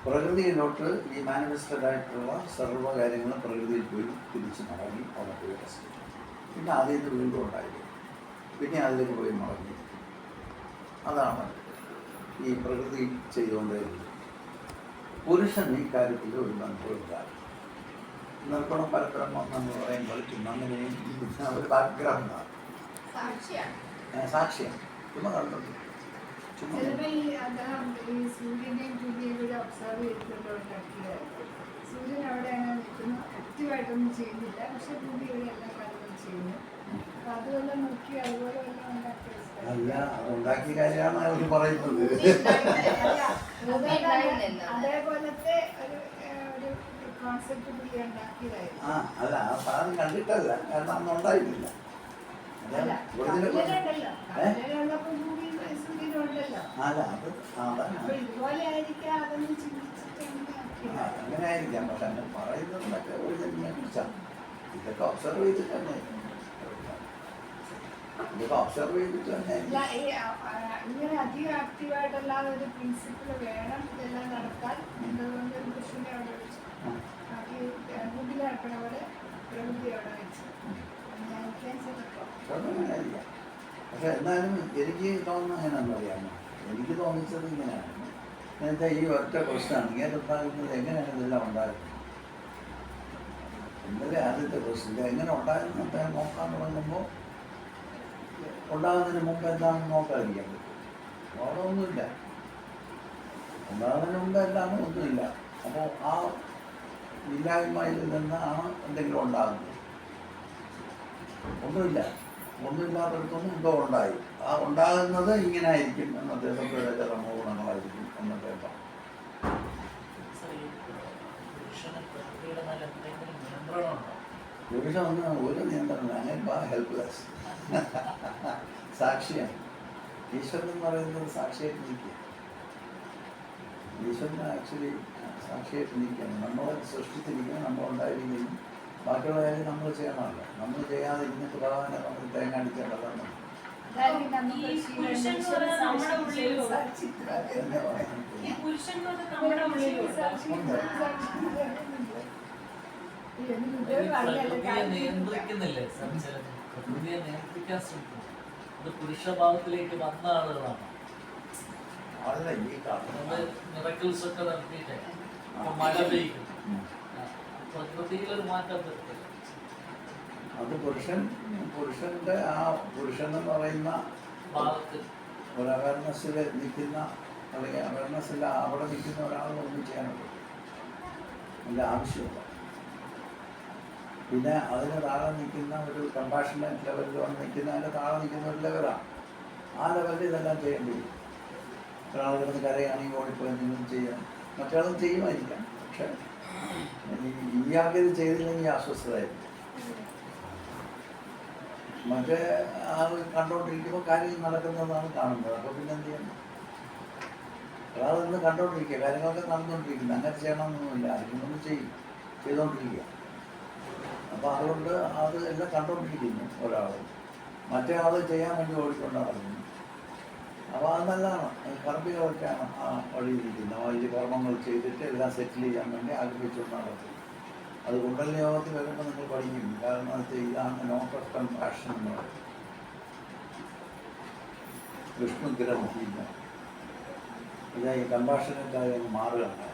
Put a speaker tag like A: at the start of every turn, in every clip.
A: പ്രകൃതിയിലോട്ട് ഈ മാനിഫെസ്റ്റഡ് ആയിട്ടുള്ള സർവ്വ കാര്യങ്ങളും പ്രകൃതിയിൽ പോയി തിരിച്ച് മടങ്ങി അവിടെ പോയി റെസ്റ്റ്. പിന്നെ അതിൽ നിന്ന് വീണ്ടും ഉണ്ടായി, പിന്നെ അതിലേക്ക് പോയി മടങ്ങി. അതാണ് ഈ പ്രകൃതി ചെയ്തുകൊണ്ടേയിരിക്കുന്നത്. പുരുഷൻ ഈ കാര്യത്തിൽ ഒരു ബന്ധമില്ല. നിർഗുണം പരബ്രഹ്മം എന്ന് പറയുമ്പോൾ ചുമ്മാ അങ്ങനെയും ഒരു ബാക്ക്ഗ്രൗണ്ടാണ്, സാക്ഷിയാണ്. ചുമ്മാ കണ്ടുണ്ട്
B: സൂര്യൻ അവിടെ അങ്ങനെ നിൽക്കുന്നു, ആക്റ്റീവായിട്ടൊന്നും ചെയ്യുന്നില്ല, പക്ഷെ ഭൂമി ഇവിടെ എല്ലാ കാര്യങ്ങളും ചെയ്യുന്നു. അപ്പൊ അതുപോലെ നോക്കി അതുപോലെ വല്ല
A: അല്ല, ഉണ്ടാക്കിയ കാര്യമാണ് അവർ പറയുന്നത്.
B: അതേപോലത്തെ ഒരു കോൺസെപ്റ്റ് പുള്ളി ഉണ്ടാക്കിയതായിരുന്നു.
A: അല്ല, ആ സാധനം കണ്ടിട്ടല്ല, കാരണം അന്ന് ഉണ്ടായിട്ടില്ല.
B: ഇതുപോലെ ആയിരിക്കാം അതൊന്നും ചിന്തിച്ചിട്ട്
A: അങ്ങനെ ആയിരിക്കാം. പക്ഷെ അങ്ങനെ പറയുന്നതിനൊക്കെ ഒരു ജന്മിനെ കുറിച്ചാണ്. ഇതൊക്കെ ഒബ്സർവ് ചെയ്തിട്ട് തന്നെ
B: ഇങ്ങനെ അധികം ആക്റ്റീവായിട്ടല്ലാതെ ഒരു പ്രിൻസിപ്പിൾ വേണം ഇതെല്ലാം നടത്താൻ. അതുകൊണ്ട് കൃഷിനെ അവിടെ വെച്ചു, മുമ്പിലാക്കണ പോലെ പ്രകൃതി അവിടെ വെച്ചു.
A: പക്ഷെ എന്നാലും എനിക്ക് തോന്നുന്നത് എങ്ങനെയാണെന്ന് അറിയാമോ? എനിക്ക് തോന്നിച്ചത് ഇങ്ങനെയാണ്. എന്നുവെച്ചാൽ ഈ ഒറ്റ ക്വസ്റ്റ്യനാണ് ഇങ്ങനെ ഉണ്ടാകുന്നത്, എങ്ങനെയാണ് ഇതെല്ലാം ഉണ്ടാകുന്നത്. ഇന്നലെ ആദ്യത്തെ ക്വസ്റ്റ്യൻ ഇത് എങ്ങനെ ഉണ്ടാകുന്ന അദ്ദേഹം നോക്കാൻ തുടങ്ങുമ്പോൾ ഉണ്ടാകുന്നതിന് മുമ്പ് എന്താണെന്ന് നോക്കാതിരിക്കാൻ പറ്റും. അവിടെ ഒന്നുമില്ല. ഉണ്ടാകുന്നതിന് മുമ്പ് എന്താണെന്ന് ഒന്നുമില്ല. അപ്പോൾ ആ ഇല്ലായ്മയിൽ നിന്നാണ് എന്തെങ്കിലും ഉണ്ടാകുന്നത്. ഒന്നുമില്ലാത്തടത്തൊന്നും എന്തോ ഉണ്ടായി. ആ ഉണ്ടാകുന്നത് ഇങ്ങനെ ആയിരിക്കും എന്ന അദ്ദേഹത്തിൻ്റെ കർമ്മ ഗുണങ്ങളായിരിക്കും എന്നൊക്കെ പറയാം. പുരുഷൻ ഒന്നും ഒരു നിയന്ത്രണം, അങ്ങനെ ഹെൽപ്ലെസ്, സാക്ഷിയാണ്. ഈശ്വരൻ എന്ന് പറയുന്നത് സാക്ഷിയായിട്ട് നിൽക്കുക. ഈശ്വരന് ആക്ച്വലി സാക്ഷിയായിട്ട് നിൽക്കുകയാണ്. നമ്മളെ സൃഷ്ടിച്ചിരിക്കുന്നത്, നമ്മളുണ്ടായിരിക്കുകയും ബാക്കിയുള്ള കാര്യം നമ്മൾ ചെയ്യണമല്ലോ. നമ്മൾ ചെയ്യാതിരുന്നിട്ട് ഭഗവാനെ നമ്മൾ തേങ്ങ അടിക്കേണ്ടതാണ്.
C: നിയന്ത്രിക്കുന്നില്ലേ? പ്രകൃതിയെ നിയന്ത്രിക്കാൻ ശ്രമിക്കുന്നു. അത് പുരുഷഭാവത്തിലേക്ക് വന്ന ആളുകളാണ്. മിറക്കിൾസ് ഒക്കെ നടത്തിയിട്ട് മഴ പെയ്യും. പ്രകൃതിയിലൊരു മാറ്റം വരുത്തും.
A: അത് പുരുഷന്റെ ആ പുരുഷൻ എന്ന് പറയുന്ന
C: ഭാഗത്തിൽ
A: ഒരു അവയർനെസ്സിൽ നിൽക്കുന്ന, അല്ലെങ്കിൽ അവയർനെസ്സിൽ അവിടെ നിൽക്കുന്ന ഒരാളൊന്നും ചെയ്യാനുള്ളൂ, അതിൻ്റെ ആവശ്യമില്ല. പിന്നെ അതിന് താഴെ നിൽക്കുന്ന ഒരു കമ്പാഷനേറ്റ് ലെവലിലാണ് നിൽക്കുന്ന, അതിൻ്റെ താഴെ നിൽക്കുന്ന ഒരു ലെവലാണ്. ആ ലെവലിൽ ഇതെല്ലാം ചെയ്യേണ്ടി വരും. ഒരാൾ കിടന്ന് കരയാണെങ്കിൽ ഓടിപ്പോയി എന്തെങ്കിലും ചെയ്യാം, മറ്റൊരാളും ചെയ്യുമായിരിക്കാം. പക്ഷെ ഇയാൾക്ക് ഇത് ചെയ്തില്ലെങ്കിൽ അസ്വസ്ഥതായിരിക്കും. മറ്റേ ആൾ കണ്ടുകൊണ്ടിരിക്കുമ്പോൾ കാര്യം നടക്കുന്നതാണ് കാണുന്നത്. അപ്പോൾ പിന്നെ എന്ത് ചെയ്യണം? ഒരാൾ നിന്ന് കണ്ടുകൊണ്ടിരിക്കുക, കാര്യങ്ങളൊക്കെ നടന്നുകൊണ്ടിരിക്കുന്നത്. അങ്ങനെ ചെയ്യണമെന്നൊന്നുമില്ല, ആരെങ്കിലും ചെയ്തുകൊണ്ടിരിക്കുക. അപ്പോൾ അതുകൊണ്ട് അത് എല്ലാം കണ്ടുകൊണ്ടിരിക്കുന്നു ഒരാൾ. മറ്റേ ആൾ ചെയ്യാൻ വേണ്ടി ഓടിക്കൊണ്ട് നടക്കുന്നു. അപ്പോൾ അത് നല്ലതാണ്. കർമ്മികളൊക്കെയാണ് ആ വഴിയിരിക്കുന്നത്. വലിയ കർമ്മങ്ങൾ ചെയ്തിട്ട് എല്ലാം സെറ്റിൽ ചെയ്യാൻ വേണ്ടി ആഗ്രഹിച്ചുകൊണ്ട് നടത്തും. അത് കുണ്ടലിനി യോഗത്തിൽ വരുമ്പോൾ നിങ്ങൾ പഠിക്കും. കാരണം വെച്ചാൽ ഇതാണ് നോട്ട് ഓഫ് കമ്പാഷൻ എന്ന് പറയും. വിഷ്ണു ഗ്രഹിക്കുന്ന ഇതാ ഈ കമ്പാഷനൊക്കെ മാറുകയാണ്,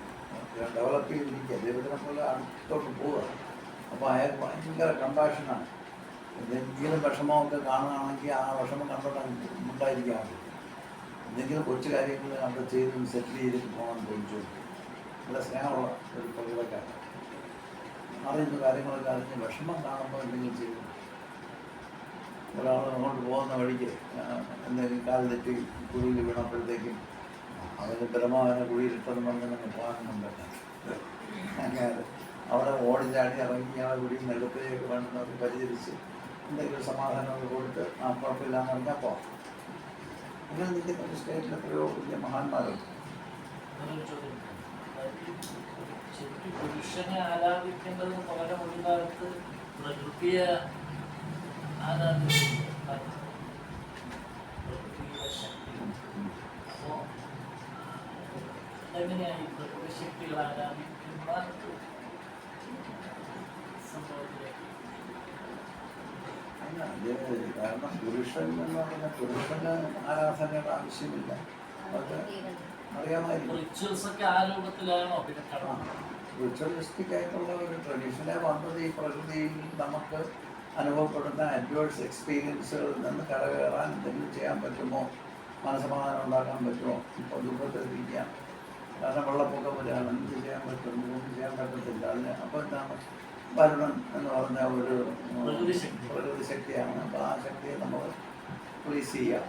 A: ഡെവലപ്പ് ചെയ്തിരിക്കുക. ദൈവത്തിനെ പോലെ അടുത്തോട്ട് പോവുക. അപ്പോൾ അയാൾ ഭയങ്കര കമ്പാഷനാണ്. എന്തെങ്കിലും വിഷമമൊക്കെ കാണുകയാണെങ്കിൽ ആ വിഷമം കണ്ടോണ്ടായിരിക്കാൻ പറ്റും. എന്തെങ്കിലും കൊച്ചു കാര്യങ്ങൾ കണ്ട് ചെയ്ത് സെറ്റിൽ ചെയ്തിട്ട് പോകാൻ തോന്നിച്ചു. നല്ല സ്നേഹമുള്ള ഒരു പ്രകൃതക്കാണ്. അറിയുന്ന കാര്യങ്ങളൊക്കെ അറിഞ്ഞ് വിഷമം കാണുമ്പോൾ എന്തെങ്കിലും ചെയ്തു. ഒരാൾ അങ്ങോട്ട് പോകുന്ന വഴിക്ക് എന്തെങ്കിലും കാല് തെറ്റി കുഴിയിൽ വീണപ്പോഴത്തേക്കും അതിന് പരമാവധി കുഴിയിലിട്ടെന്ന് പറഞ്ഞ് നമുക്ക് പോകാനൊന്നും പറ്റില്ല. അങ്ങനെ അവിടെ ഓടിച്ചാടി ഇറങ്ങി ആ കുഴിയിൽ നെടുപ്പയൊക്കെ വേണമെന്നവർക്ക് പരിചരിച്ച് എന്തെങ്കിലും സമാധാനമൊക്കെ കൊടുത്ത് ആ കുഴപ്പമില്ലാന്ന് പറഞ്ഞാൽ പോകാം. അങ്ങനെ നിൽക്കുന്ന ഒരു സ്റ്റേറ്റിൽ എത്രയോ വലിയ മഹാന്മാരുണ്ട്.
C: ശരിക്കും പുരുഷനെ ആരാധിക്കേണ്ടത് പകരം ഒരു കാലത്ത് പ്രകൃതിയെ ആരാധിക്കുന്നു. പ്രകൃതിയുടെ ശക്തി. അപ്പോൾ അതെങ്ങനെയായി പ്രകൃതി ശക്തികൾ ആരാധിക്കുന്ന സംഭവത്തിലേക്ക്?
A: അല്ല, ഇത് കാരണം പുരുഷൻ എന്ന് പറഞ്ഞാൽ പുരുഷന് ആരാധനയുടെ ആവശ്യമില്ല. അതൊക്കെ അറിയാമായിരിക്കും.
C: റിച്വൽസ് ഒക്കെ ആ രൂപത്തിലാണോ പിന്നെ കടന്നു?
A: റിച്വലിസ്റ്റിക് ആയിട്ടുള്ള ഒരു ട്രഡീഷനെ വന്നത് ഈ പ്രകൃതിയിൽ നമുക്ക് അനുഭവപ്പെടുന്ന അഡ്വേഴ്സ് എക്സ്പീരിയൻസുകളിൽ നിന്ന് കരകയറാൻ എന്തെങ്കിലും ചെയ്യാൻ പറ്റുമോ, മനസ്സമാധാനം ഉണ്ടാക്കാൻ പറ്റുമോ. ഇപ്പോൾ ദുഃഖത്തിലിരിക്കാം, കാരണം വെള്ളപ്പൊക്കം വരികയാണ്, എന്ത് ചെയ്യാൻ പറ്റും, ഒന്നും ചെയ്യാൻ പറ്റത്തില്ല. അതിന് അപ്പോൾ എന്താണ് വരുണൻ എന്ന് പറഞ്ഞ ഒരു പ്രകൃതി ശക്തിയാണ്. അപ്പോൾ ആ ശക്തിയെ നമ്മൾ പ്ലീസ് ചെയ്യുക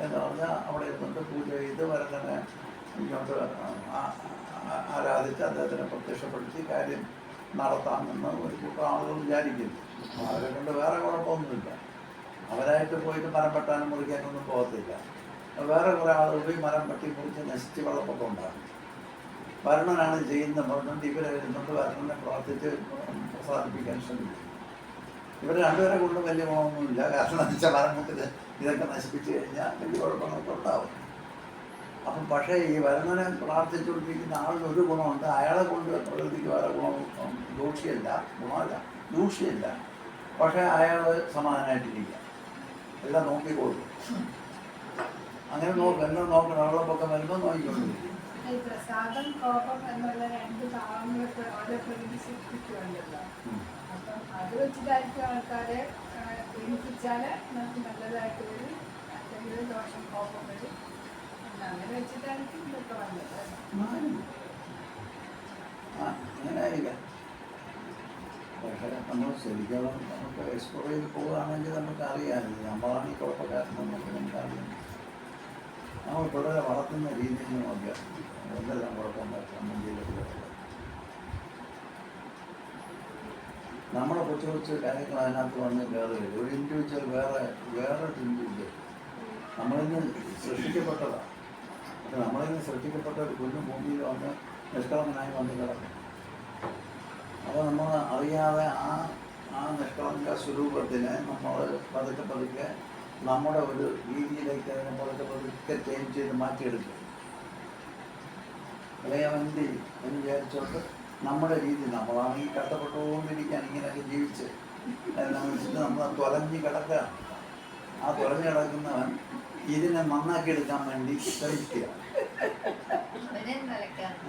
A: എന്ന് പറഞ്ഞാൽ അവിടെ ഇരുന്നിട്ട് പൂജ ചെയ്ത് വരുന്നതിനെ ഇങ്ങോട്ട് ആരാധിച്ച് അദ്ദേഹത്തിനെ പ്രത്യക്ഷപ്പെടുത്തി കാര്യം നടത്താമെന്ന് ഒരു കൂട്ടം ആളുകൾ വിചാരിക്കുന്നു. അവരെ കൊണ്ട് വേറെ കുഴപ്പമൊന്നുമില്ല. അവരായിട്ട് പോയിട്ട് മരം വെട്ടാനും മുറിക്കാനൊന്നും പോകത്തില്ല. വേറെ കുറേ ആളുകൾ പോയി മരം വെട്ടി മുറിച്ച് നശിച്ച് വെള്ളപ്പൊക്കം ഉണ്ടാകും. വരുണനാണ് ചെയ്യുന്ന പറഞ്ഞുകൊണ്ട് ഇവരെ വരുന്നുണ്ട് വരുണനെ പ്രാർത്ഥിച്ച് പ്രസാദിപ്പിക്കാൻ ശ്രമിക്കും. ഇവർ രണ്ടുപേരെ കൊണ്ട് വലിയ ഗുണമൊന്നുമില്ല. കാരണം എന്ന് വെച്ചാൽ മരം മുട്ടിൽ ഇതൊക്കെ നശിപ്പിച്ച് കഴിഞ്ഞാൽ വലിയ കുഴപ്പങ്ങളൊക്കെ ഉണ്ടാവും. അപ്പം പക്ഷേ ഈ വരുണനെ പ്രാർത്ഥിച്ചുകൊണ്ടിരിക്കുന്ന ആളിന് ഒരു ഗുണമുണ്ട്, അയാളെ കൊണ്ട് പ്രകൃതിക്ക് വേറെ ദൂഷ്യമല്ല, ഗുണമല്ല, ദൂഷ്യമില്ല. പക്ഷേ അയാൾ സമാധാനമായിട്ടിരിക്കുക, എല്ലാം നോക്കിക്കൊള്ളും. അങ്ങനെ എല്ലാം നോക്കണം. വെള്ളപ്പൊക്കം വരുമ്പോൾ നോക്കിക്കൊണ്ടിരിക്കും.
B: പ്രസാദം കോപം എന്നുള്ള രണ്ട് ഭാവങ്ങളൊക്കെ ഓരോ പ്രകൃതി സൃഷ്ടിക്കുന്നുണ്ടല്ലോ. അപ്പം അത് വെച്ചിട്ടായിരിക്കും ആൾക്കാരെ എണിപ്പിച്ചാൽ നമുക്ക് നല്ലതായിട്ട് വരും, അല്ലെങ്കിൽ ദോഷം കോപം വരും. അങ്ങനെ വെച്ചിട്ടായിരിക്കും ഇതൊക്കെ വന്നത്.
A: അങ്ങനെ ആയില്ല. പക്ഷേ നമ്മൾ ശരിക്കും നമുക്ക് എക്സ്പ്ലോർ ചെയ്ത് പോവുകയാണെങ്കിൽ നമുക്ക് അറിയാമല്ലോ നമ്മളാണ് ഈ കുഴപ്പക്കാരനെന്നൊക്കെ നമുക്കറിയാം. നമ്മൾ തുടരെ വളർത്തുന്ന രീതിയിൽ നോക്കിയാൽ എന്തെല്ലാം കുഴപ്പമുണ്ടാക്കാം ഇന്ത്യയിലൊക്കെ. നമ്മളെ കൊച്ചു കൊച്ചു കാര്യങ്ങൾ അതിനകത്ത് വന്ന് കയറുകയില്ല. ഒരു ഇൻഡിവിജ്വൽ വേറെ ഇൻഡിവിജ്വൽ നമ്മളിന്ന് സൃഷ്ടിക്കപ്പെട്ടതാണ്. പക്ഷെ നമ്മളിന്ന് സൃഷ്ടിക്കപ്പെട്ട ഒരു കുഞ്ഞു ഭൂമിയിൽ വന്ന് നിഷ്കളങ്കനായി വന്ന് കിടക്കും. അപ്പോൾ നമ്മൾ അറിയാതെ ആ നിഷ്കളങ്ക സ്വരൂപത്തിനെ നമ്മൾ പതുക്കെ നമ്മുടെ ഒരു രീതിയിലേക്ക് അതിനെ പതുക്കെ ചേഞ്ച് ചെയ്ത് മാറ്റിയെടുക്കും. അല്ലെങ്കിൽ അവൻ എന്ത് ചെയ്യും എന്ന് വിചാരിച്ചോണ്ട് നമ്മുടെ രീതി നമ്മളാണ് ഈ കഷ്ടപ്പെട്ടുകൊണ്ടിരിക്കാൻ ഇങ്ങനെയൊക്കെ ജീവിച്ച് നമ്മൾ തുലഞ്ഞ് കിടക്കുക. ആ തുലഞ്ഞ് കിടക്കുന്നവൻ ഇതിനെ നന്നാക്കി എടുക്കാൻ വേണ്ടി ശ്രമിക്കുക.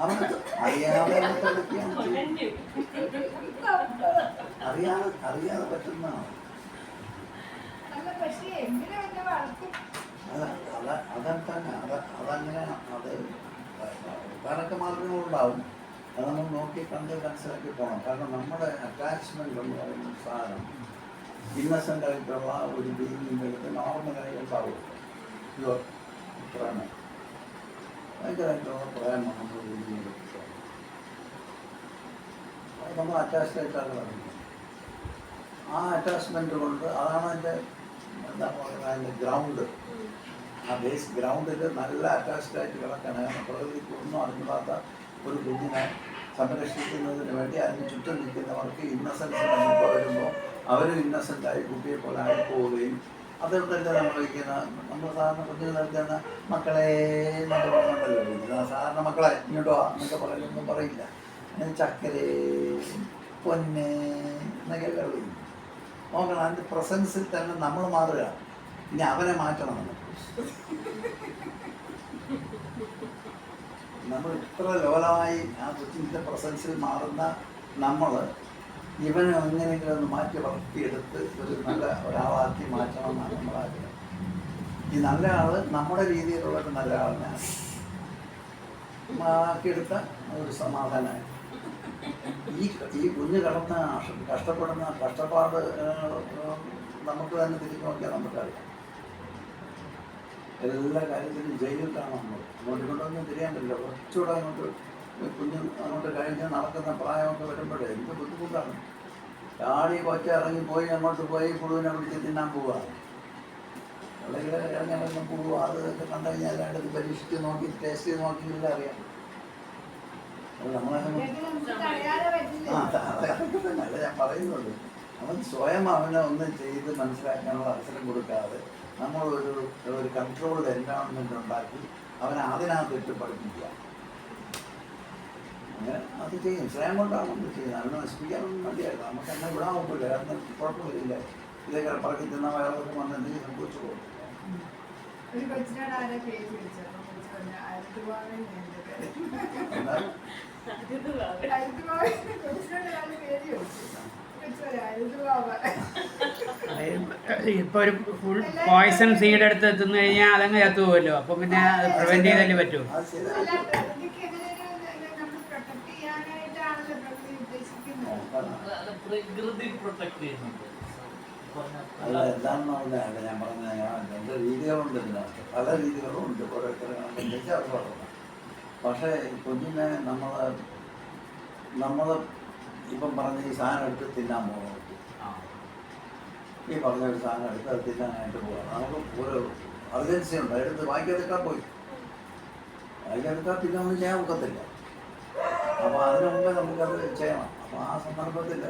A: അവന് അറിയാതെ അറിയാതെ പറ്റുന്നതാണ്. അതങ്ങനെ വേറൊക്കെ മാർഗങ്ങളുണ്ടാവും. അത് നമ്മൾ നോക്കി കണ്ട് മനസ്സിലാക്കി പോകണം. കാരണം നമ്മുടെ അറ്റാച്ച്മെൻ്റ് എന്ന് പറയുന്ന സാധനം ഇന്നസെൻ്റ് ആയിട്ടുള്ള ഒരു ബീങ്ങിൻ്റെ അടുത്ത് നോർമലായി ഉണ്ടാവും. പ്രേമം ഭയങ്കരമായിട്ടുള്ള പ്രേമം നമ്മൾ ബീങ്ങിൻ്റെ അടുത്ത് അത് നമ്മൾ അറ്റാച്ച്ഡ് ആയിട്ടാണ് പറയുന്നത്. ആ അറ്റാച്ച്മെൻറ്റ് കൊണ്ട് അതാണ് അതിൻ്റെ എന്താ പറയുക, അതിൻ്റെ ഗ്രൗണ്ട്. ആ ബേസ് ഗ്രൗണ്ടിൽ നല്ല അറ്റാച്ച്ഡ് ആയിട്ട് കിടക്കണം. കാരണം പ്രകൃതിക്ക് ഒന്നും അറിഞ്ഞാത്ത ഒരു കുഞ്ഞിനെ സംരക്ഷിക്കുന്നതിന് വേണ്ടി അതിന് ചുറ്റും നിൽക്കുന്നവർക്ക് ഇന്നസെൻസ് നമുക്ക് വരുമ്പോൾ അവരും ഇന്നസെൻ്റായി കുട്ടിയെ പോലെ ആയിപ്പോവുകയും അതുകൊണ്ടല്ലേ നമ്മൾ വയ്ക്കുന്ന നമ്മൾ സാധാരണ കുഞ്ഞുങ്ങൾ നൽകുന്ന മക്കളെ എന്നൊക്കെ പറഞ്ഞുകൊണ്ടല്ലോ വിളിക്കുന്നത്. സാധാരണ മക്കളെ ഇങ്ങോട്ടോ എന്നൊക്കെ പറയുന്നൊന്നും പറയില്ല. ചക്കരേ പൊന്നെ എന്നൊക്കെയല്ലേ വിളിക്കുന്നു. നോക്കണം, അതിൻ്റെ പ്രസൻസിൽ തന്നെ നമ്മൾ മാറുക. ഇനി അവനെ മാറ്റണം. നമ്മൾ ഇത്ര ലോലമായി ആ കൊച്ചിൻ്റെ പ്രസൻസിൽ മാറുന്ന നമ്മൾ ഇവനെ എങ്ങനെയെങ്കിലും ഒന്ന് മാറ്റി വളർത്തിയെടുത്ത് ഒരു നല്ല ഒരാളാക്കി മാറ്റണം എന്നാണ് നമ്മുടെ ആഗ്രഹം. ഈ നല്ല ആൾ നമ്മുടെ രീതിയിലുള്ള ഒരു നല്ല ആളിനെ ആക്കിയെടുത്ത ഒരു സമാധാനമായി. ഈ കുഞ്ഞ് കടന്ന കഷ്ടപ്പെടുന്ന കഷ്ടപ്പാട് നമുക്ക് തന്നെ തിരിച്ചു നോക്കിയാൽ നമുക്കറിയാം. എല്ലാ കാര്യത്തിലും ജയിലിട്ടാണ് അങ്ങോട്ട് കൊണ്ടൊന്നും തിരിയാൻ പറ്റില്ല. കുറച്ചുകൂടെ അങ്ങോട്ട് കുഞ്ഞ് അങ്ങോട്ട് കഴിഞ്ഞ് നടക്കുന്ന പ്രായമൊക്കെ വരുമ്പോഴേ എന്ത് ബുദ്ധിമുട്ടാണ്. ചാടി കൊച്ച ഇറങ്ങിപ്പോയി അങ്ങോട്ട് പോയി പുഴുവിനെ പിടിച്ച് തിന്നാൻ പോവുക, അല്ലെങ്കിൽ ഇറങ്ങി പോവുക. അതൊക്കെ കണ്ടു കഴിഞ്ഞാൽ എല്ലായിടത്ത് പരീക്ഷിച്ച് നോക്കി ടേസ്റ്റ് ചെയ്ത് നോക്കിയില്ല അറിയാം. അത് നമ്മളെ അതൊക്കെ തന്നെയല്ല ഞാൻ പറയുന്നുള്ളൂ. അവൻ സ്വയം അവനെ ഒന്ന് ചെയ്ത് മനസ്സിലാക്കാനുള്ള അവസരം കൊടുക്കാതെ നമ്മൾ ഒരു കൺട്രോൾഡ് എൻവയോൺമെൻറ്റ് ഉണ്ടാക്കി അവനെ അതിനകത്ത് ഇട്ട് പഠിപ്പിക്കുക. അങ്ങനെ അത് ചെയ്യും, ശ്രമം കൊണ്ടാണ് നമ്മൾ ചെയ്യുന്നത്. അതിനെ നശിപ്പിക്കാനൊന്നും മതിയായിരുന്നു. നമുക്ക് എന്നെ വിടാൻ ഒക്കില്ല, കാരണം കുഴപ്പമില്ല. ഇതൊക്കെ പറക്കി തിന്ന വയറൊക്കെ വന്ന് എന്തെങ്കിലും സംഭവിച്ചു പോകും.
B: ഒരു കൊച്ചിനോട് ആരെ പേര് വിളിച്ചത്? കൊച്ചു പറഞ്ഞു അരുതുവാവൻ എന്റെ പേര്.
A: എന്നാൽ
B: അരുതുവാവൻ കൊച്ചിനോട് ഒരാൾ പേര് ചോദിച്ചു. കൊച്ചു പറഞ്ഞു അരുതുവാവൻ.
D: ഇപ്പൊ ഒരു ഫുൾ പോയിസൺ സീഡ് എടുത്ത് തിന്നു കഴിഞ്ഞാൽ അതങ്ങ് ചത്തു പോകുമല്ലോ. അപ്പം പിന്നെ അത് പ്രിവെന്റ് ചെയ്തല്ലേ പറ്റൂ.
A: അത് ശരി.
B: അല്ല, പ്രകൃതിക്ക് എങ്ങനെയൊരു നമ്മൾ പ്രൊട്ടക്ട് ചെയ്യാനായിട്ടാണല്ലോ പ്രകൃതി ഉദ്ദേശിക്കുന്നത്.
C: അത് പ്രകൃതി പ്രൊട്ടക്ട് ചെയ്യുന്നുണ്ട്.
A: അല്ല, എന്താണെന്ന് പറഞ്ഞാൽ ഞാൻ പറഞ്ഞ രണ്ട് രീതികളുണ്ട് ഇതിനകത്ത്. പല രീതികളും ഉണ്ട്. ഓരോരുത്തരെ കണ്ടുപിടിച്ച് അത് പറഞ്ഞു. പക്ഷേ കുഞ്ഞിനെ നമ്മൾ ഇപ്പം പറഞ്ഞ ഈ സാധനം എടുത്ത് തിന്നാൻ പോകണം. ഈ പറഞ്ഞ ഒരു സാധനം എടുത്ത് അത് തിന്നാനായിട്ട് പോകാം. നമുക്ക് ഒരു അർജൻസി ഉണ്ട്. എടുത്ത് വായിക്കാതെടുക്കാൻ പോയി വായിക്കാതെടുക്കാൻ പിന്നെ ഒന്നും ചെയ്യാൻ ഒക്കത്തില്ല. അപ്പോൾ അതിനു മുമ്പേ നമുക്കത് ചെയ്യണം. അപ്പോൾ ആ സന്ദർഭത്തിൽ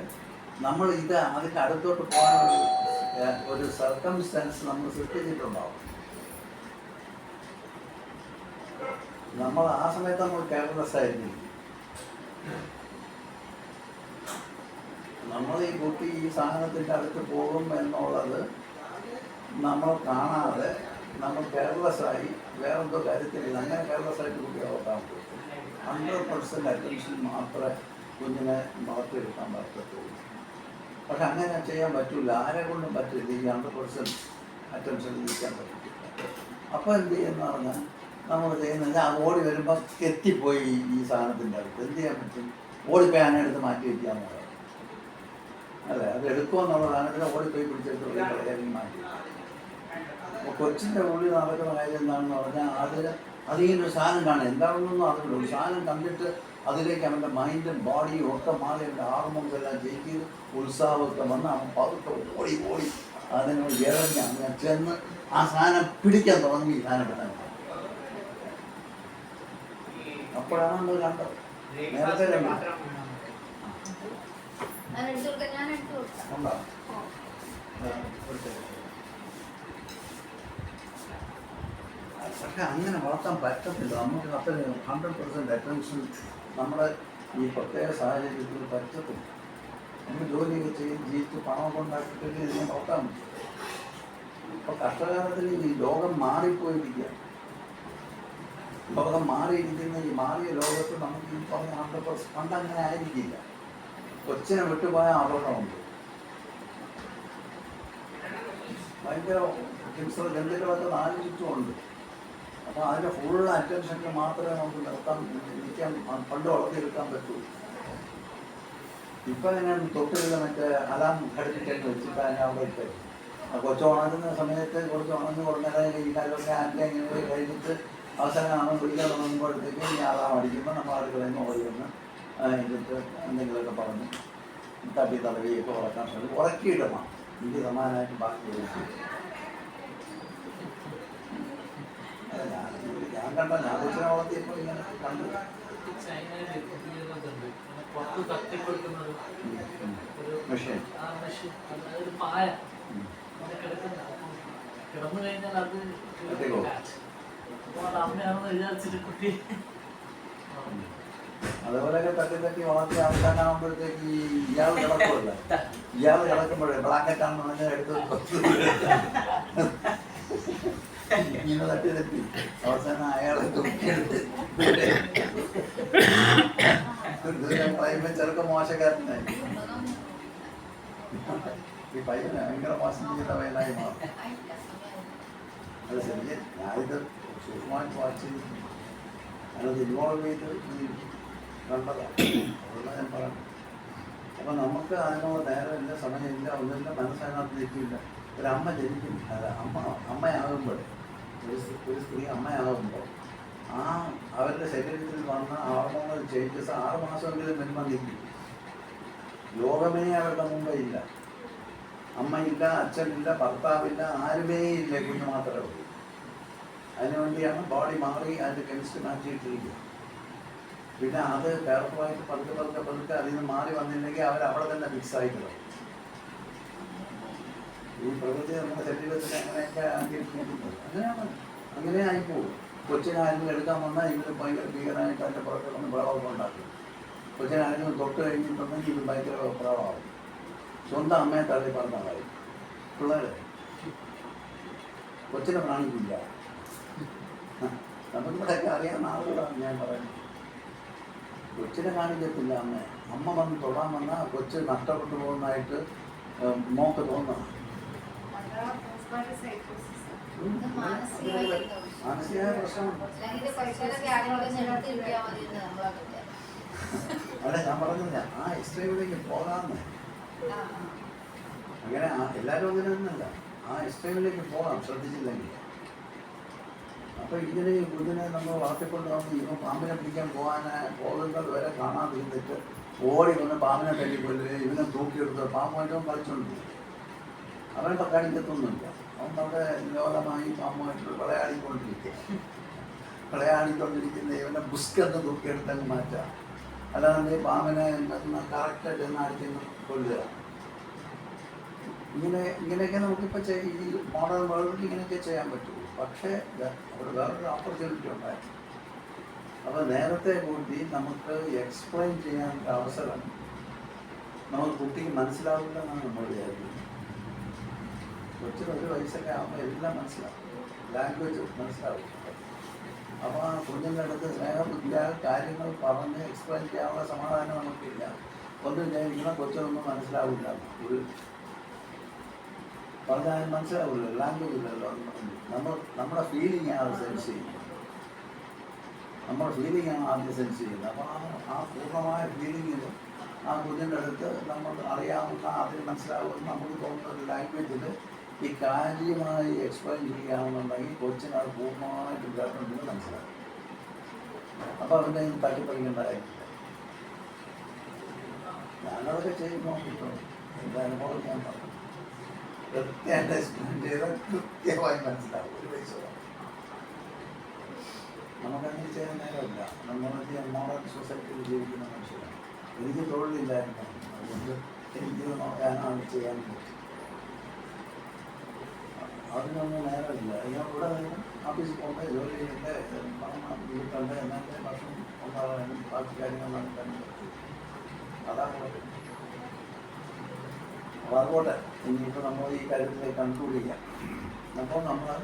A: നമ്മൾ ഇത് അതിൻ്റെ അടുത്തോട്ട് പോകാൻ ഒരു സർക്കംസ്റ്റൻസ് നമ്മൾ സൃഷ്ടിച്ചിട്ടുണ്ടാവും. നമ്മൾ ആ സമയത്ത് നമ്മൾ കെയർലെസ് ആയിരിക്കും. നമ്മൾ ഈ കുട്ടി ഈ സാധനത്തിൻ്റെ അടുത്ത് പോകും എന്നുള്ളത് നമ്മൾ കാണാതെ നമ്മൾ കെയർലെസ്സായി വേറെന്തോ കാര്യത്തിലില്ല. അങ്ങനെ കെയർലെസ്സായിട്ട് കുട്ടിയെ ഓർക്കാൻ പറ്റും. 100% അറ്റൻഷൻ മാത്രമേ കുഞ്ഞിനെ വളർത്തിയെടുക്കാൻ പറ്റത്തുള്ളൂ. പക്ഷെ അങ്ങനെ ചെയ്യാൻ പറ്റില്ല. ആരെ കൊണ്ടും പറ്റില്ല. ഈ 100% അറ്റൻഷൻ ഇരിക്കാൻ പറ്റില്ല. അപ്പോൾ എന്ത് ചെയ്യുന്ന പറഞ്ഞാൽ നമ്മൾ ചെയ്യുന്നത് ആ ഓടി വരുമ്പോൾ എത്തിപ്പോയി ഈ സാധനത്തിൻ്റെ അടുത്ത് എന്ത് ചെയ്യാൻ പറ്റും? ഓടിപ്പോയി അതിനെടുത്ത് മാറ്റി വയ്ക്കാൻ പറയാം. അല്ലേ, അത് എടുക്കുമെന്നുള്ള സാധനത്തിന് ഓടിപ്പോയി പിടിച്ചെടുത്ത് കളയാനും മാറ്റി. അപ്പോൾ കൊച്ചിൻ്റെ ഉള്ളിൽ നടക്കുന്ന കാര്യം എന്താണെന്ന് പറഞ്ഞാൽ അതിങ്ങനെ ഒരു സാധനം കാണും. എന്താണെന്നൊന്നും അറിയില്ല. ഒരു സാധനം കണ്ടിട്ട് അതിലേക്ക് അവൻ്റെ മൈൻഡും ബോഡിയും ഒക്കെ മാറി അവൻ്റെ ഹാർമോൺസ് എല്ലാം ചെയ്ത് ഉത്സാഹമൊക്കെ വന്ന് അവൻ പതുക്കെ ഓടി അതിനോട് ഇറങ്ങി അങ്ങനെ ചെന്ന് ആ സാധനം പിടിക്കാൻ തുടങ്ങി. ഈ സാധനം പെട്ടെന്ന് അപ്പോഴാണ് നമ്മൾ കണ്ടത്. നേരത്തെ ഉണ്ടോ? പക്ഷെ അങ്ങനെ വളർത്താൻ പറ്റത്തില്ല. നമുക്ക് അത്രയും 100% അറ്റൻഷൻ നമ്മുടെ ഈ പ്രത്യേക സാഹചര്യത്തിൽ പറ്റത്തില്ല. നമ്മൾ ജോലിയൊക്കെ ചെയ്ത് ജീവിച്ച് പണം കൊണ്ടാക്കിയിട്ട് ഇതിനെ വളർത്താൻ പറ്റും. ഇപ്പോൾ കഷ്ടകാലത്തിൽ ഈ ലോകം മാറിപ്പോയിരിക്കുക. ലോകം മാറിയിരിക്കുന്ന ഈ മാറിയ ലോകത്ത് നമുക്ക് ഈ പറഞ്ഞ 100% പണ്ടങ്ങനെ ആയിരിക്കില്ല. കൊച്ചിനെ വിട്ടുപോയ അപകടമുണ്ട്. ഭയങ്കര ഹിംസ്ര ജന്തുക്കളൊക്കെ നാല് ചുറ്റുമുണ്ട്. അപ്പോൾ അതിൻ്റെ ഫുൾ അറ്റൻഷനിൽ മാത്രമേ നമുക്ക് നിൽക്കാൻ പണ്ട് വളർത്തിയെടുക്കാൻ പറ്റൂ. ഇപ്പം ഞാൻ തൊട്ടില്ല മറ്റേ അലാം ഘടിപ്പിച്ചൊക്കെ വെച്ചിട്ട് അതിനെ അവിടെ ഇട്ട് കൊച്ചു ഉണരുന്ന സമയത്ത് കുറച്ച് ഉണർന്ന് കുറഞ്ഞേരം ഈ കാലമൊക്കെ ആൻ്റെ ഇങ്ങനെ കഴിഞ്ഞിട്ട് അവസാനം നമ്മൾ വിളിക്കാൻ തുടങ്ങുമ്പോഴത്തേക്കും ഈ അലാം അടിക്കുമ്പോൾ നമ്മൾ അടുക്കളയിൽ ഓടി വന്ന് എന്നിട്ട് എന്തെങ്കിലുമൊക്കെ പറഞ്ഞ് തട്ടി തടവിയൊക്കെ ഉറക്കാൻ ശ്രമിക്കും. ഉറക്കിയിടണം. എനിക്ക് സമാനമായിട്ട് ബാക്കി ഞാൻ കണ്ട ഞാൻ കൊച്ചിനെ വളർത്തിയപ്പോൾ ഇങ്ങനെ കണ്ടു. മെഷീൻ
C: കിടന്നു കഴിഞ്ഞാൽ അത് അമ്മയാണെന്ന് വിചാരിച്ചിട്ട് കുട്ടി
A: അതുപോലെയൊക്കെ തട്ടി വളർത്തി അവസാനാകുമ്പോഴത്തേക്ക് ഇയാൾ കിടക്കുമല്ല. ഇയാൾ കിടക്കുമ്പോഴേ ബ്ലാങ്കറ്റാണെന്ന് പറഞ്ഞാൽ എടുത്ത് ഇങ്ങനെ തട്ടി അവസാനം അയാളെ തൂക്കിയെടുത്ത് പറയുമ്പോൾ ചെറുക്കം മോശക്കാരനായി. ഈ പയ്യനെ ഭയങ്കര മോശം ചെയ്യുന്ന പയ്യനായി മാറും. അത് ശരി. ഞാനിത് സൂക്ഷ്മമായിട്ട് വാച്ച് ചെയ്ത് അതിനത് ഇൻവോൾവ് ചെയ്ത് കണ്ടതാണ്. അതുകൊണ്ടാണ് ഞാൻ പറയുന്നത്. അപ്പം നമുക്ക് അതിനുള്ള നേരമില്ല, സമയമില്ല, ഒന്നുമില്ല, മനസ്സതിനകത്ത് നിൽക്കില്ല. ഒരമ്മ ജനിക്കും, അല്ല അമ്മയാകുമ്പോൾ ഒരു സ്ത്രീ അമ്മയാകുമ്പോൾ അവരുടെ ശരീരത്തിൽ വന്ന ഹോർമോണൽ ചേഞ്ചസ് 6 മാസമെങ്കിലും മിനിമം നിൽക്കും. ലോകമേ അവരുടെ മുമ്പേ ഇല്ല. അമ്മയില്ല, അച്ഛനില്ല, ഭർത്താവില്ല, ആരുമേ ഇല്ല, കുഞ്ഞു മാത്രമേ ഉള്ളൂ. അതിനുവേണ്ടിയാണ് ബോഡി മാറി അതിൻ്റെ കെമിസ്ട്രി മാറ്റിയിട്ടിരിക്കുക. പിന്നെ അത് കെയർഫുള്ളായിട്ട് പതുക്കെ അതിൽ നിന്ന് മാറി വന്നില്ലെങ്കിൽ അവരവിടെ തന്നെ ഫിക്സായി കിടക്കും. ഈ പ്രകൃതി നമ്മുടെ ശരീരത്തിൽ അങ്ങനെയൊക്കെ അങ്ങനെയാണ്, അങ്ങനെ ആയിപ്പോവും. കൊച്ചിനായിരുന്നു എടുക്കാൻ വന്നാൽ ഇവർ ഭയങ്കര ഭീകരമായിട്ട് അതിൻ്റെ പുറത്ത് വന്ന് വിളവൊക്കെ ഉണ്ടാക്കും. കൊച്ചിനാണെങ്കിലും തൊട്ട് കഴിഞ്ഞിട്ടുണ്ടെങ്കിൽ ഇത് ഭയങ്കര അഭിപ്രായമാവും. സ്വന്തം അമ്മയെ തള്ളി പറഞ്ഞാലായി പിള്ളേർ കൊച്ചിനെ കാണിക്കില്ല. നമുക്കിവിടെയൊക്കെ അറിയാവുന്ന ആളുകളാണ് ഞാൻ പറയുന്നത്. കൊച്ചിനെ കാണിക്കത്തില്ല അമ്മ വന്ന് തൊടാൻ വന്നാൽ കൊച്ച് നഷ്ടപ്പെട്ടു പോകുന്നതായിട്ട് മോക്ക് തോന്നണം. മാനസികമായ പ്രശ്നം അല്ല ഞാൻ പറഞ്ഞില്ല, ആ എക്സ്ട്രീമിലേക്ക് പോകാമെന്ന്. അങ്ങനെ എല്ലാവരും അങ്ങനെയൊന്നുമല്ല, ആ എക്സ്ട്രീമിലേക്ക് പോകാം ശ്രദ്ധിച്ചില്ലെങ്കിൽ. അപ്പോൾ ഇതിനെ നമ്മൾ വളർത്തിക്കൊണ്ട് വന്ന് ഇവൻ പാമ്പിനെ പിടിക്കാൻ പോകുന്നത് വരെ കാണാതിരുന്നിട്ട് ഓടി വന്ന് പാമ്പിനെ തല്ലിക്കൊല്ലുകയും ഇവനെ തൂക്കിയെടുത്ത് പാമ്പുമായിട്ട് കളിച്ചുകൊണ്ടിരിക്കും. അവൻ കാണിക്കത്തൊന്നുമില്ല. അവൻ അവിടെ ലോകമായി പാമ്പുമായിട്ട് വിളയാടിക്കൊണ്ടിരിക്കുന്ന ഇവനെ ബുസ്കെന്ന് തൂക്കിയെടുത്തങ്ങ് മാറ്റാം. അല്ലാതെ പാമ്പിനെ കറക്റ്റായിട്ട് എന്നാടിച്ചെന്ന് കൊല്ലുക. ഇങ്ങനെയൊക്കെ നമുക്കിപ്പോൾ ഈ മോഡേൺ വേൾഡിൽ ഇങ്ങനെയൊക്കെ ചെയ്യാൻ പറ്റുള്ളൂ. പക്ഷേ അവിടെ വേറൊരു ഓപ്പർച്യൂണിറ്റി ഉണ്ടായിരുന്നു. അപ്പോൾ നേരത്തെ കൂട്ടി നമുക്ക് എക്സ്പ്ലെയിൻ ചെയ്യാൻ അവസരം നമുക്ക് കുട്ടിക്ക് മനസ്സിലാവില്ലെന്നാണ് നമ്മൾ വിചാരിക്കുന്നത്. കൊച്ചിന് 1 വയസ്സൊക്കെ ആകുമ്പോൾ എല്ലാം മനസ്സിലാവും, ലാംഗ്വേജ് മനസ്സിലാവും. അപ്പോൾ ആ കുഞ്ഞിൻ്റെ അടുത്ത് സ്നേഹബുദ്ധിയാൽ കാര്യങ്ങൾ പറഞ്ഞ് എക്സ്പ്ലെയിൻ ചെയ്യാനുള്ള സമാധാനം നമുക്കില്ല. ഒന്നും വിചാരിക്കണം കൊച്ചൊന്നും മനസ്സിലാവില്ല, ഒരു പറഞ്ഞാൽ മനസ്സിലാവില്ല, ലാംഗ്വേജ് ഇല്ലല്ലോ. നമ്മുടെ ഫീലിംഗ് ആണ് സെൻസ് ചെയ്യുന്നത്, നമ്മുടെ ഫീലിംഗാണ് ആദ്യം സെൻസ് ചെയ്യുന്നത്. അപ്പോൾ ആ പൂർണ്ണമായ ഫീലിംഗിൽ ആ കുഞ്ഞിൻ്റെ അടുത്ത് നമ്മൾ അറിയാവുന്ന അതിന് മനസ്സിലാവുന്ന നമുക്ക് തോന്നുന്ന ഒരു ലാംഗ്വേജിൽ ഈ കാര്യമായി എക്സ്പ്ലെയിൻ ചെയ്യുകയാണെന്നുണ്ടെങ്കിൽ കൊച്ചിന് അത് പൂർണ്ണമായിട്ട് കേട്ടിട്ടുണ്ടെന്ന് മനസ്സിലാവും. അപ്പോൾ അതിൻ്റെ തട്ടിപ്പറിക്കേണ്ട കാര്യമില്ല. ഞാനതൊക്കെ ചെയ്ത് നോക്കിയിട്ടുണ്ട്. എൻ്റെ അനുഭവം ഞാൻ പറഞ്ഞു, കൃത്യമായിട്ട് എക്സ്പ്ലെയിൻ ചെയ്താൽ കൃത്യമായി മനസ്സിലാവും. 1 വയസ്സോളം നമുക്കങ്ങനെ ചെയ്യാൻ നേരമില്ല. നമ്മളൊക്കെ മോഡേൺ സൊസൈറ്റിയിൽ ജീവിക്കുന്ന മനുഷ്യരാണ്. എനിക്ക് തൊഴിലില്ലായിരുന്നു, അതുകൊണ്ട് എനിക്കിത് നോക്കാനാണ് ചെയ്യാൻ പറ്റും. അതിനൊന്നും നേരമില്ല. ഇവിടെ ഓഫീസിൽ പോകേണ്ട, ജോലി ചെയ്യേണ്ട, പണം കിട്ടേണ്ട, എന്നാലേ ഭക്ഷണം ഉണ്ടാകാനും ബാക്കി കാര്യങ്ങൾ നടത്താനും പറ്റും. അതാണ് കുഴപ്പം. അപ്പോൾ അതുകൊണ്ട് ഇനിയിപ്പോൾ നമ്മൾ ഈ കാര്യത്തിലേക്ക് കൺക്ലൂഡ് ചെയ്യാം. അപ്പോൾ നമ്മൾ